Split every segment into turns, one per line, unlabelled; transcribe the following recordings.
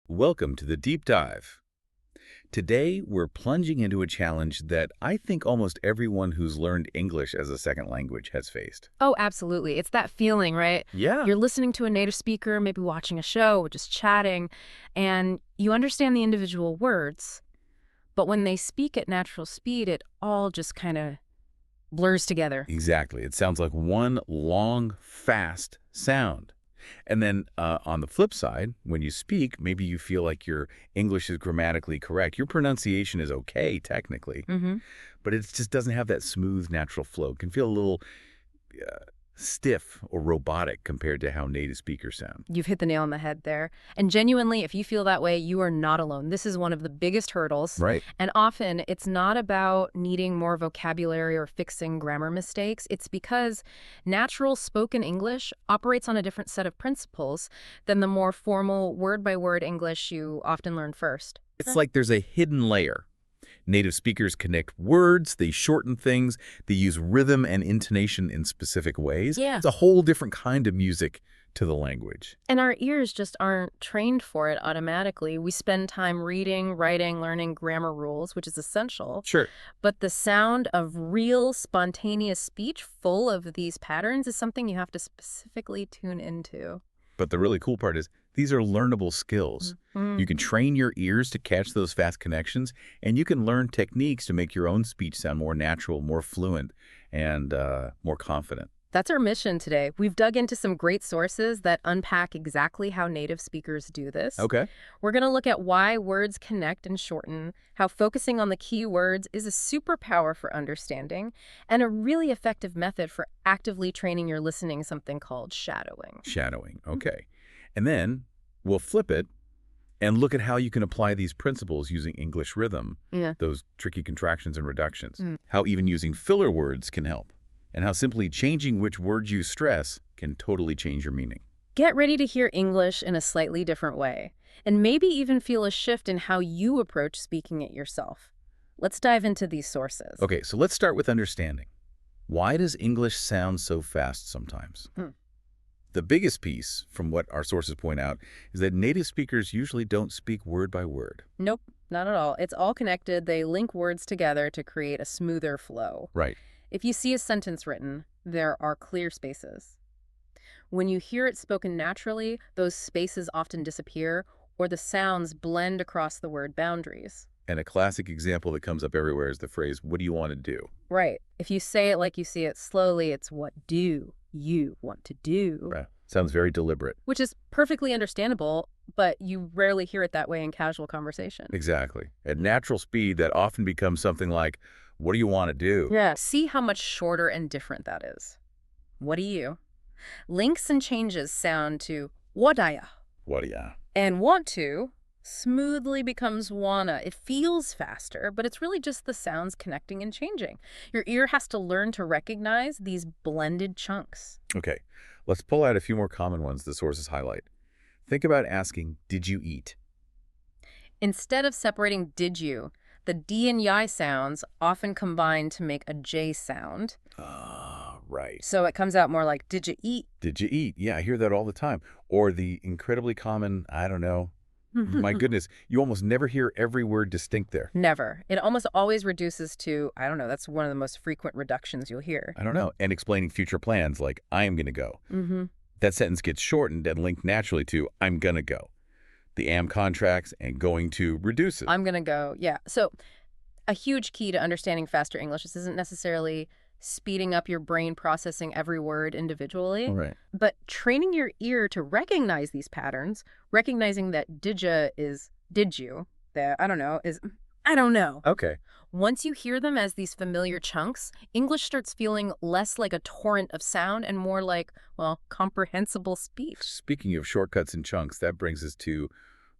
Welcome to the Deep Dive. Today, we're plunging into a challenge that I think almost everyone who's learned English as a second language has faced.
Oh, absolutely. It's that feeling, right?
Yeah.
You're listening to a native speaker, maybe watching a show, or just chatting, and you understand the individual words, but when they speak at natural speed, it all just kind of blurs together.
Exactly. It sounds like one long, fast sound. And then on the flip side, when you speak, maybe you feel like your English is grammatically correct. Your pronunciation is okay, technically,
Mm-hmm.
but it just doesn't have that smooth, natural flow. It can feel a little stiff or robotic compared to how native speakers sound.
You've hit the nail on the head there. And genuinely, if you feel that way, you are not alone. This is one of the biggest hurdles.
Right.
And often it's not about needing more vocabulary or fixing grammar mistakes. It's because natural spoken English operates on a different set of principles than the more formal word-by-word English you often learn first.
It's like there's a hidden layer. Native speakers connect words, they shorten things, they use rhythm and intonation in specific ways.
Yeah.
It's a whole different kind of music to the language.
And our ears just aren't trained for it automatically. We spend time reading, writing, learning grammar rules, which is essential.
Sure.
But the sound of real, spontaneous speech full of these patterns is something you have to specifically tune into.
But the really cool part is these are learnable skills.
Mhm.
You can train your ears to catch those fast connections, and you can learn techniques to make your own speech sound more natural, more fluent, and more confident.
That's our mission today. We've dug into some great sources that unpack exactly how native speakers do this.
Okay.
We're going to look at why words connect and shorten, how focusing on the key words is a superpower for understanding, and a really effective method for actively training your listening, something called shadowing.
Shadowing. Okay. And then we'll flip it and look at how you can apply these principles using English rhythm,
Yeah.
those tricky contractions and reductions,
Mm.
how even using filler words can help, and how simply changing which words you stress can totally change your meaning.
Get ready to hear English in a slightly different way, and maybe even feel a shift in how you approach speaking it yourself. Let's dive into these sources.
Okay, so let's start with understanding. Why does English sound so fast sometimes?
Hmm.
The biggest piece, from what our sources point out, is that native speakers usually don't speak word by word.
Nope, not at all. It's all connected. They link words together to create a smoother flow.
Right.
If you see a sentence written, there are clear spaces. When you hear it spoken naturally, those spaces often disappear, or the sounds blend across the word boundaries.
And a classic example that comes up everywhere is the phrase, "What do you want to do?"
Right. If you say it like you see it slowly, it's what do you want to do?
Right. Sounds very deliberate.
Which is perfectly understandable, but you rarely hear it that way in casual conversation.
Exactly. At natural speed, that often becomes something like, "What do you want to do?"
Yeah. See how much shorter and different that is. What do you? Links and changes sound to wadaya,
What do ya?
and want to smoothly becomes wanna. It feels faster, but it's really just the sounds connecting and changing. Your ear has to learn to recognize these blended chunks.
Okay, let's pull out a few more common ones the sources highlight. Think about asking, "Did you eat?"
Instead of separating did you, the D and Y sounds often combine to make a J sound.
Ah, right.
So it comes out more like, did you eat?
Did you eat? Yeah, I hear that all the time. Or the incredibly common, I don't know. My goodness, you almost never hear every word distinct there.
Never. It almost always reduces to, I don't know, that's one of the most frequent reductions you'll hear.
I don't know. And explaining future plans like, "I am going to go."
Mm-hmm.
That sentence gets shortened and linked naturally to, "I'm going to go." The am contracts and going to reduces.
I'm going to go, yeah. So a huge key to understanding faster English, this isn't necessarily speeding up your brain processing every word individually,
All right.
but training your ear to recognize these patterns, recognizing that didja is did you, that I don't know is I don't know.
Okay.
Once you hear them as these familiar chunks, English starts feeling less like a torrent of sound and more like, well, comprehensible speech.
Speaking of shortcuts and chunks, that brings us to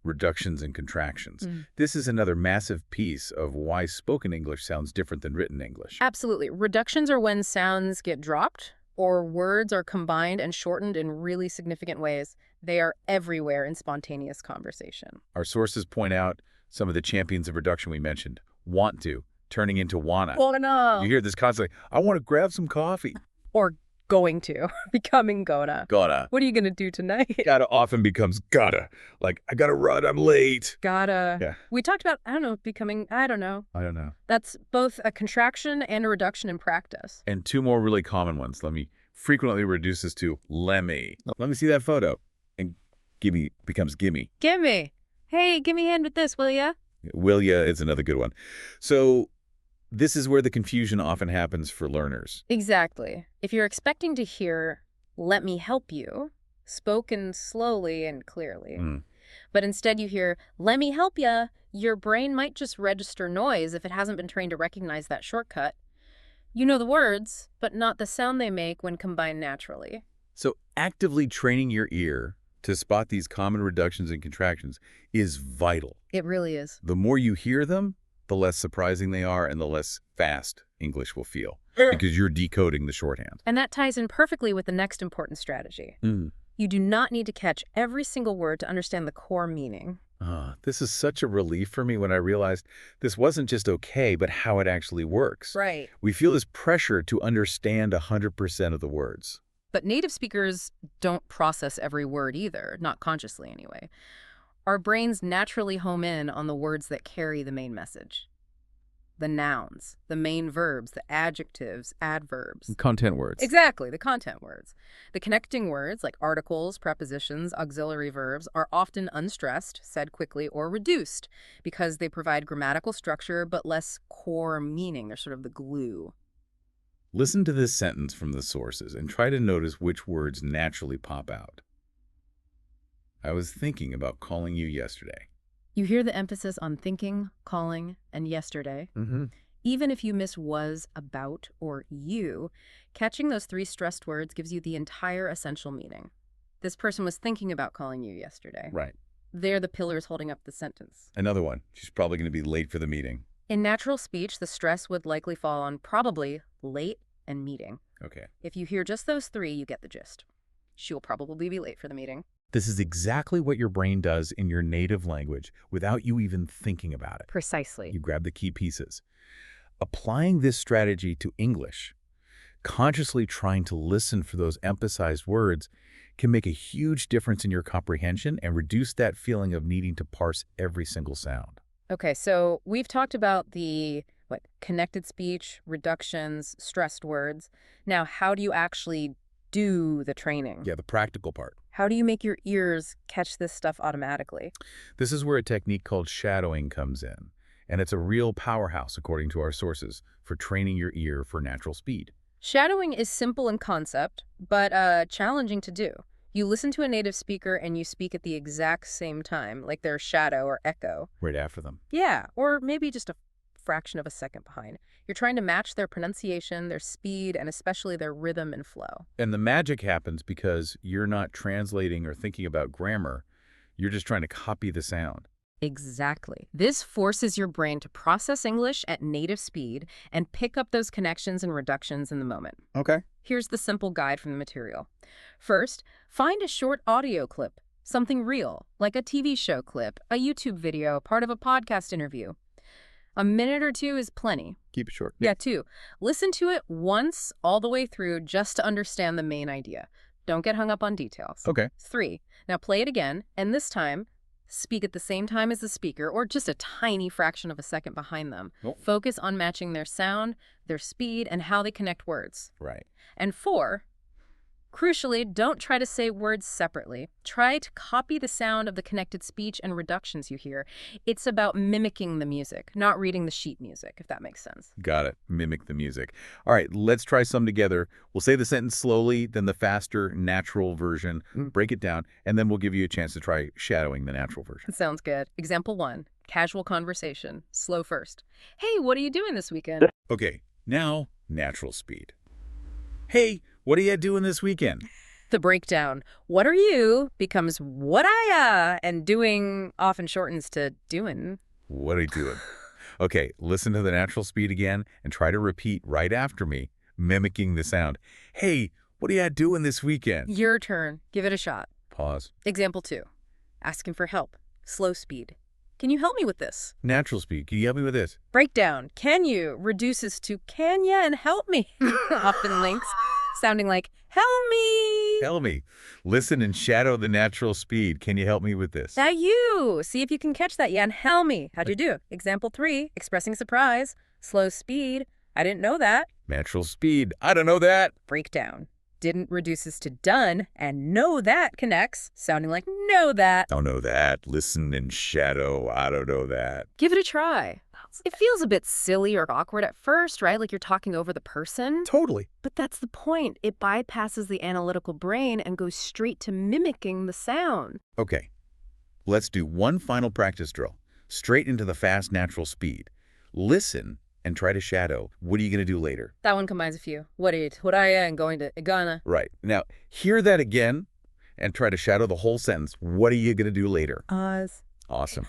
reductions and contractions.
Mm.
This is another massive piece of why spoken English sounds different than written English.
Absolutely. Reductions are when sounds get dropped or words are combined and shortened in really significant ways. They are everywhere in spontaneous conversation.
Our sources point out some of the champions of reduction we mentioned. Want to, turning into wanna.
Oh, no.
You hear this constantly, "I want to grab some coffee."
Or going to, becoming gonna.
Gotta.
What are you going to do tonight?
Gotta often becomes gotta. Like, I gotta run, I'm late.
Gotta.
Yeah.
We talked about, I don't know, becoming, I don't know.
I don't know.
That's both a contraction and a reduction in practice.
And two more really common ones. Let me frequently reduces to lemme. Let me see that photo. And gimme becomes gimme.
Gimme. Hey, give me a hand with this, will ya?
Will ya is another good one. So this is where the confusion often happens for learners.
Exactly. If you're expecting to hear, let me help you, spoken slowly and clearly, but instead you hear, let me help ya, your brain might just register noise if it hasn't been trained to recognize that shortcut. You know the words, but not the sound they make when combined naturally.
So actively training your ear to spot these common reductions and contractions is vital.
It really is.
The more you hear them, the less surprising they are and the less fast English will feel because you're decoding the shorthand.
And that ties in perfectly with the next important strategy. You do not need to catch every single word to understand the core meaning.
This is such a relief for me when I realized this wasn't just okay, but how it actually works.
Right.
We feel this pressure to understand 100% of the words.
But native speakers don't process every word either, not consciously anyway. Our brains naturally home in on the words that carry the main message. The nouns, the main verbs, the adjectives, adverbs.
Content words.
Exactly, the content words. The connecting words, like articles, prepositions, auxiliary verbs, are often unstressed, said quickly, or reduced because they provide grammatical structure but less core meaning. They're sort of the glue.
Listen to this sentence from the sources and try to notice which words naturally pop out. I was thinking about calling you yesterday.
You hear the emphasis on thinking, calling, and yesterday. Even if you miss was, about, or you, catching those three stressed words gives you the entire essential meaning. This person was thinking about calling you yesterday.
Right.
They're the pillars holding up the sentence.
Another one. She's probably going to be late for the meeting.
In natural speech, the stress would likely fall on probably, late, and meeting.
Okay.
If you hear just those three, you get the gist. She will probably be late for the meeting.
This is exactly what your brain does in your native language without you even thinking about it.
Precisely.
You grab the key pieces. Applying this strategy to English, consciously trying to listen for those emphasized words, can make a huge difference in your comprehension and reduce that feeling of needing to parse every single sound.
Okay, so we've talked about the connected speech, reductions, stressed words. Now, how do you actually do the training?
Yeah, the practical part.
How do you make your ears catch this stuff automatically?
This is where a technique called shadowing comes in, and it's a real powerhouse, according to our sources, for training your ear for natural speed.
Shadowing is simple in concept, but challenging to do. You listen to a native speaker and you speak at the exact same time, like they're shadow or echo.
Right after them.
Yeah, or maybe just a fraction of a second behind. You're trying to match their pronunciation, their speed, and especially their rhythm and flow.
And the magic happens because you're not translating or thinking about grammar. You're just trying to copy the sound.
Exactly. This forces your brain to process English at native speed and pick up those connections and reductions in the moment.
Okay.
Here's the simple guide from the material. First, find a short audio clip, something real, like a TV show clip, a YouTube video, part of a podcast interview. A minute or two is plenty.
Keep it short.
Yeah, 2. Listen to it once all the way through just to understand the main idea. Don't get hung up on details.
Okay.
3. Now play it again, and this time, speak at the same time as the speaker, or just a tiny fraction of a second behind them.
Oh.
Focus on matching their sound, their speed, and how they connect words.
Right.
And 4, crucially, don't try to say words separately. Try to copy the sound of the connected speech and reductions you hear. It's about mimicking the music, not reading the sheet music, if that makes sense.
Got it. Mimic the music. All right, let's try some together. We'll say the sentence slowly, then the faster, natural version. Break it down, and then we'll give you a chance to try shadowing the natural version.
Sounds good. Example 1, casual conversation, slow first. Hey, what are you doing this weekend?
Okay, now natural speed. Hey, what are you doing this weekend?
The breakdown, what are you, becomes what and doing often shortens to doing.
What are you doing? Okay, listen to the natural speed again and try to repeat right after me, mimicking the sound. Hey, what are you doing this weekend?
Your turn. Give it a shot.
Pause.
Example 2, asking for help, slow speed. Can you help me with this?
Natural speed. Can you help me with this?
Breakdown, can you, reduces to can ya and help me. Often links. sounding like, help me!
Tell me. Listen and shadow the natural speed. Can you help me with this?
That you! See if you can catch that, yeah, and help me. How'd you do? Example 3, expressing surprise. Slow speed. I didn't know that.
Natural speed. I don't know that.
Breakdown. Didn't reduces to done, and know that connects, sounding like know that.
Don't know that. Listen and shadow. I don't know that.
Give it a try. It feels a bit silly or awkward at first, right? Like you're talking over the person.
Totally.
But that's the point. It bypasses the analytical brain and goes straight to mimicking the sound.
Okay. Let's do one final practice drill. Straight into the fast natural speed. Listen and try to shadow. What are you going to do later?
That one combines a few. What I and going to gonna.
Right. Now, hear that again and try to shadow the whole sentence. What are you going to do later?
Oz.
Awesome.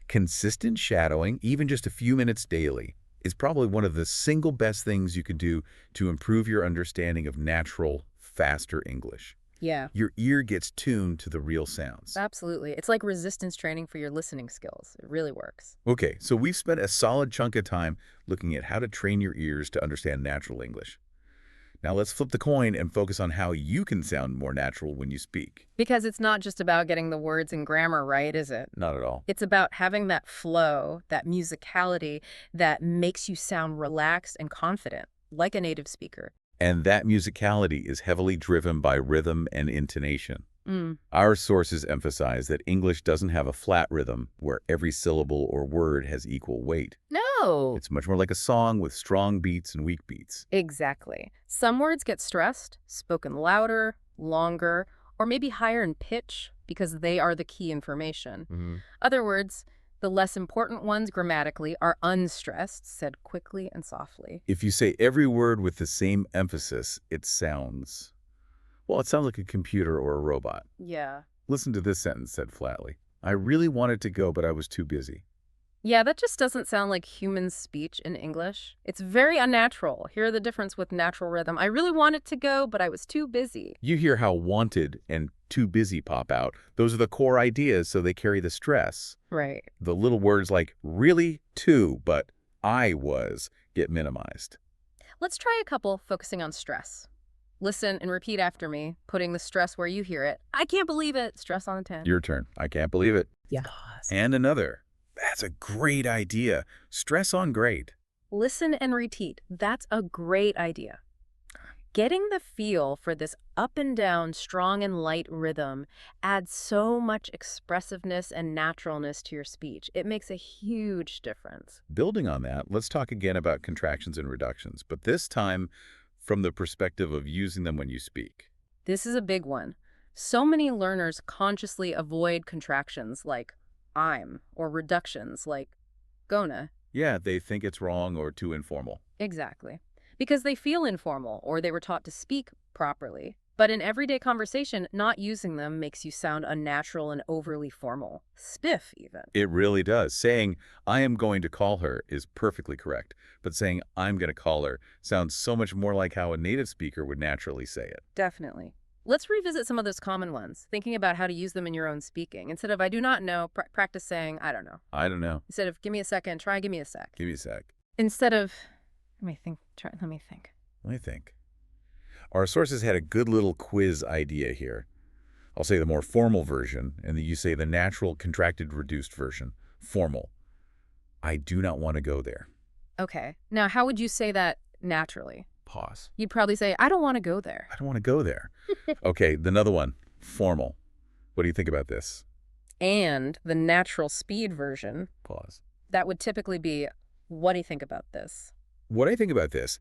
Consistent shadowing, even just a few minutes daily, is probably one of the single best things you can do to improve your understanding of natural, faster English.
Yeah.
Your ear gets tuned to the real sounds.
Absolutely. It's like resistance training for your listening skills. It really works.
Okay, so we've spent a solid chunk of time looking at how to train your ears to understand natural English. Now let's flip the coin and focus on how you can sound more natural when you speak.
Because it's not just about getting the words and grammar right, is it?
Not at all.
It's about having that flow, that musicality that makes you sound relaxed and confident, like a native speaker.
And that musicality is heavily driven by rhythm and intonation. Our sources emphasize that English doesn't have a flat rhythm where every syllable or word has equal weight.
No.
It's much more like a song with strong beats and weak beats.
Exactly. Some words get stressed, spoken louder, longer, or maybe higher in pitch because they are the key information. Other words, the less important ones grammatically, are unstressed, said quickly and softly.
If you say every word with the same emphasis, it sounds like a computer or a robot.
Yeah.
Listen to this sentence said flatly. I really wanted to go, but I was too busy.
Yeah, that just doesn't sound like human speech in English. It's very unnatural. Hear the difference with natural rhythm. I really wanted to go, but I was too busy.
You hear how wanted and too busy pop out. Those are the core ideas, so they carry the stress.
Right.
The little words like really, too, but I was get minimized.
Let's try a couple focusing on stress. Listen and repeat after me, putting the stress where you hear it. I can't believe it. Stress on the 10.
Your turn. I can't believe it.
Yeah.
And another. That's a great idea. Stress on great.
Listen and repeat. That's a great idea. Getting the feel for this up and down, strong and light rhythm adds so much expressiveness and naturalness to your speech. It makes a huge difference.
Building on that, let's talk again about contractions and reductions, but this time from the perspective of using them when you speak.
This is a big one. So many learners consciously avoid contractions like I'm or reductions like gonna.
Yeah, they think it's wrong or too informal.
Exactly. Because they feel informal or they were taught to speak properly. But in everyday conversation, not using them makes you sound unnatural and overly formal. Spiff, even.
It really does. Saying, I am going to call her is perfectly correct. But saying, I'm going to call her sounds so much more like how a native speaker would naturally say it.
Definitely. Let's revisit some of those common ones, thinking about how to use them in your own speaking. Instead of I do not know, practice saying I don't know.
I don't know.
Instead of give me a second, try give me a sec.
Give me a sec.
Instead of let me think.
Let me think. Our sources had a good little quiz idea here. I'll say the more formal version, and then you say the natural contracted reduced version. Formal. I do not want to go there.
Okay. Now, how would you say that naturally?
Pause.
You'd probably say, I don't want to go there.
I don't want to go there. Okay, another one. Formal. What do you think about this?
And the natural speed version.
Pause.
That would typically be, what do you think about this?
What I think about this,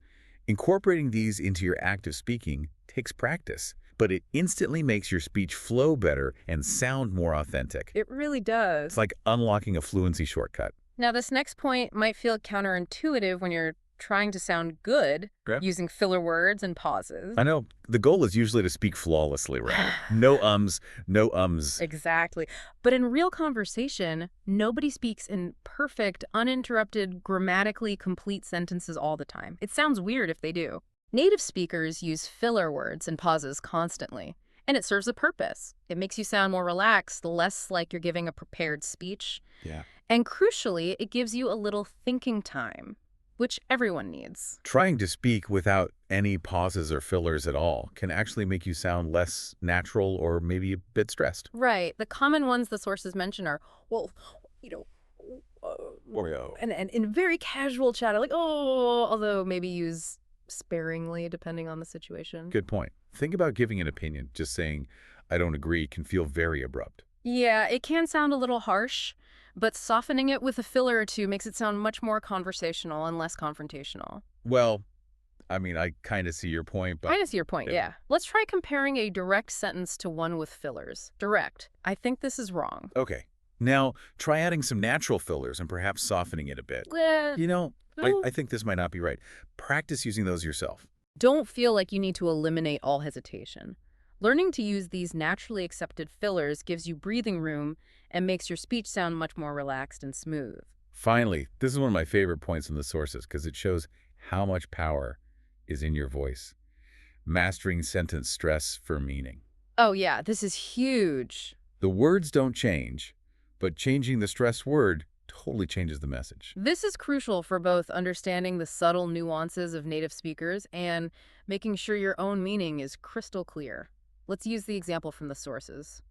incorporating these into your active speaking takes practice, but it instantly makes your speech flow better and sound more authentic.
It really does.
It's like unlocking a fluency shortcut.
Now, this next point might feel counterintuitive when you're trying to sound good, using filler words and pauses.
I know. The goal is usually to speak flawlessly, right? No ums, no ums.
Exactly. But in real conversation, nobody speaks in perfect, uninterrupted, grammatically complete sentences all the time. It sounds weird if they do. Native speakers use filler words and pauses constantly, and it serves a purpose. It makes you sound more relaxed, less like you're giving a prepared speech.
Yeah.
And crucially, it gives you a little thinking time, which everyone needs.
Trying to speak without any pauses or fillers at all can actually make you sound less natural or maybe a bit stressed.
Right. The common ones the sources mention are, well, you know, and in very casual chatter, like, oh, although maybe use sparingly depending on the situation.
Good point. Think about giving an opinion. Just saying, I don't agree can feel very abrupt.
Yeah, it can sound a little harsh, but softening it with a filler or two makes it sound much more conversational and less confrontational.
Well, I mean, I kind of see your point, but...
Kind of see your point, yeah. Let's try comparing a direct sentence to one with fillers. Direct. I think this is wrong.
Okay. Now, try adding some natural fillers and perhaps softening it a bit. You know, I think this might not be right. Practice using those yourself.
Don't feel like you need to eliminate all hesitation. Learning to use these naturally accepted fillers gives you breathing room and makes your speech sound much more relaxed and smooth.
Finally, this is one of my favorite points in the sources because it shows how much power is in your voice. Mastering sentence stress for meaning.
Oh yeah, this is huge.
The words don't change, but changing the stressed word totally changes the message.
This is crucial for both understanding the subtle nuances of native speakers and making sure your own meaning is crystal clear. Let's use the example from the sources.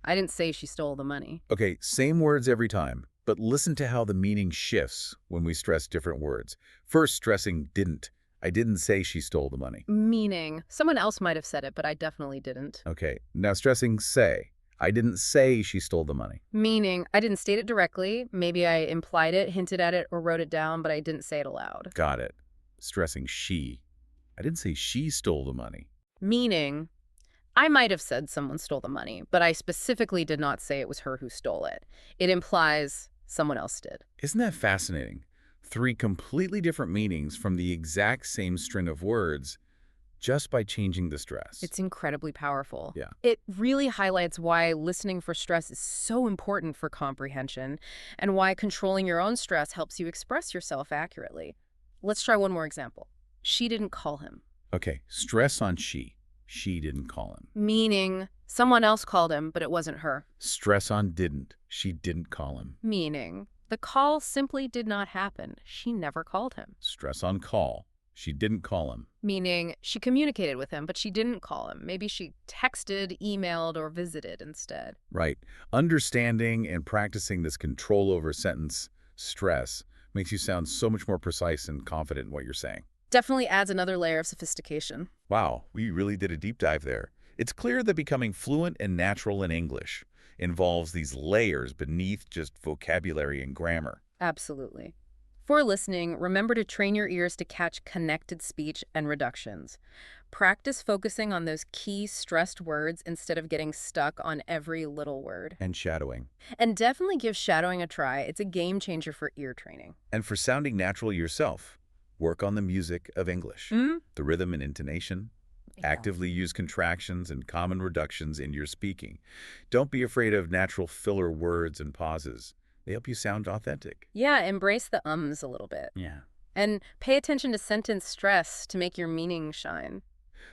I didn't say she stole the money.
Okay, same words every time, but listen to how the meaning shifts when we stress different words. First, stressing didn't. I didn't say she stole the money.
Meaning, someone else might have said it, but I definitely didn't.
Okay, now stressing say. I didn't say she stole the money.
Meaning, I didn't state it directly. Maybe I implied it, hinted at it, or wrote it down, but I didn't say it aloud.
Got it. Stressing she. I didn't say she stole the money.
Meaning, I might have said someone stole the money, but I specifically did not say it was her who stole it. It implies someone else did.
Isn't that fascinating? 3 completely different meanings from the exact same string of words just by changing the stress.
It's incredibly powerful.
Yeah.
It really highlights why listening for stress is so important for comprehension and why controlling your own stress helps you express yourself accurately. Let's try one more example. She didn't call him.
Okay, stress on she. She didn't call him.
Meaning, someone else called him, but it wasn't her.
Stress on didn't. She didn't call him.
Meaning, the call simply did not happen. She never called him.
Stress on call. She didn't call him.
Meaning, she communicated with him, but she didn't call him. Maybe she texted, emailed, or visited instead.
Right. Understanding and practicing this control over sentence stress makes you sound so much more precise and confident in what you're saying.
Definitely adds another layer of sophistication.
Wow, we really did a deep dive there. It's clear that becoming fluent and natural in English involves these layers beneath just vocabulary and grammar.
Absolutely. For listening, remember to train your ears to catch connected speech and reductions. Practice focusing on those key stressed words instead of getting stuck on every little word.
And shadowing.
And definitely give shadowing a try. It's a game changer for ear training.
And for sounding natural yourself, work on the music of English, the rhythm and intonation. Actively use contractions and common reductions in your speaking. Don't be afraid of natural filler words and pauses. They help you sound authentic.
Yeah, embrace the ums a little bit.
Yeah.
And pay attention to sentence stress to make your meaning shine.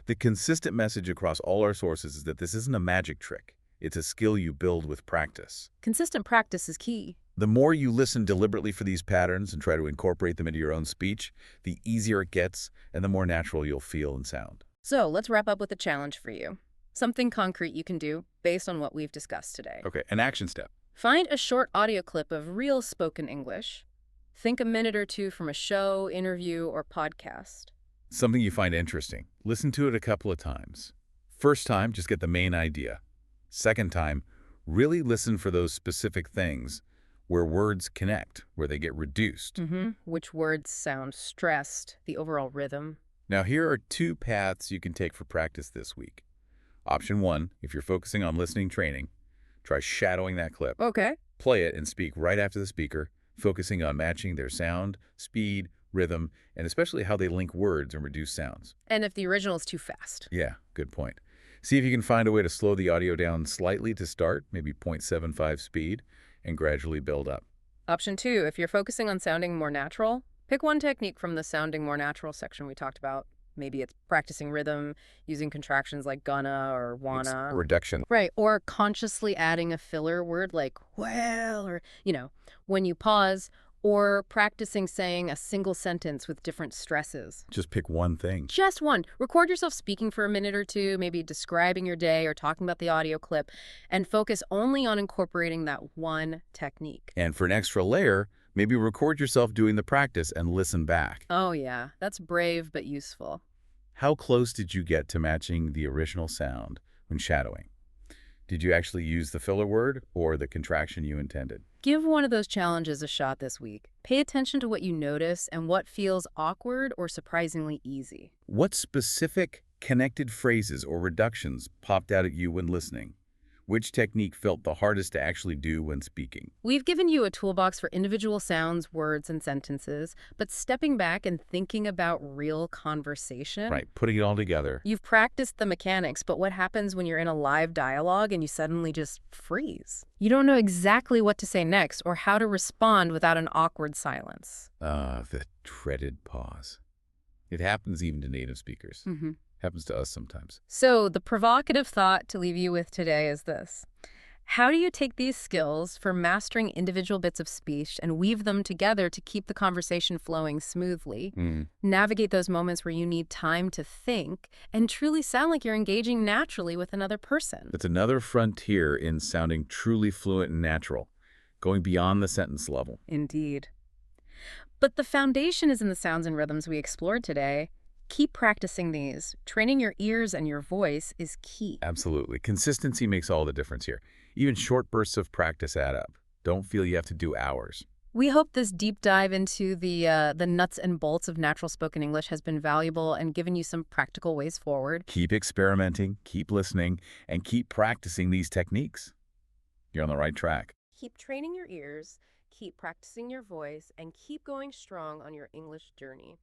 The consistent message across all our sources is that this isn't a magic trick. It's a skill you build with practice.
Consistent practice is key.
The more you listen deliberately for these patterns and try to incorporate them into your own speech, the easier it gets and the more natural you'll feel and sound.
So let's wrap up with a challenge for you. Something concrete you can do based on what we've discussed today.
Okay, an action step.
Find a short audio clip of real spoken English. Think a minute or two from a show, interview, or podcast.
Something you find interesting. Listen to it a couple of times. First time, just get the main idea. Second time, really listen for those specific things where words connect, where they get reduced.
Which words sound stressed, the overall rhythm.
Now, here are 2 paths you can take for practice this week. Option 1, if you're focusing on listening training, try shadowing that clip.
Okay.
Play it and speak right after the speaker, focusing on matching their sound, speed, rhythm, and especially how they link words and reduce sounds.
And if the original is too fast.
Yeah, good point. See if you can find a way to slow the audio down slightly to start, maybe 0.75 speed, and gradually build up.
Option 2, if you're focusing on sounding more natural, pick one technique from the sounding more natural section we talked about. Maybe it's practicing rhythm, using contractions like gonna or wanna.
Reduction.
Right, or consciously adding a filler word like well, or, when you pause, Or practicing saying a single sentence with different stresses.
Just pick one thing.
Just one. Record yourself speaking for a minute or two, maybe describing your day or talking about the audio clip, and focus only on incorporating that one technique.
And for an extra layer, maybe record yourself doing the practice and listen back.
Oh yeah, that's brave but useful.
How close did you get to matching the original sound when shadowing? Did you actually use the filler word or the contraction you intended?
Give one of those challenges a shot this week. Pay attention to what you notice and what feels awkward or surprisingly easy.
What specific connected phrases or reductions popped out at you when listening? Which technique felt the hardest to actually do when speaking?
We've given you a toolbox for individual sounds, words, and sentences, but stepping back and thinking about real conversation.
Right, putting it all together.
You've practiced the mechanics, but what happens when you're in a live dialogue and you suddenly just freeze? You don't know exactly what to say next or how to respond without an awkward silence.
The dreaded pause. It happens even to native speakers.
Mm-hmm.
Happens to us sometimes.
So the provocative thought to leave you with today is this. How do you take these skills for mastering individual bits of speech and weave them together to keep the conversation flowing smoothly, navigate those moments where you need time to think, and truly sound like you're engaging naturally with another person?
That's another frontier in sounding truly fluent and natural, going beyond the sentence level.
Indeed. But the foundation is in the sounds and rhythms we explored today. Keep practicing these. Training your ears and your voice is key.
Absolutely. Consistency makes all the difference here. Even short bursts of practice add up. Don't feel you have to do hours.
We hope this deep dive into the nuts and bolts of natural spoken English has been valuable and given you some practical ways forward.
Keep experimenting, keep listening, and keep practicing these techniques. You're on the right track.
Keep training your ears, keep practicing your voice, and keep going strong on your English journey.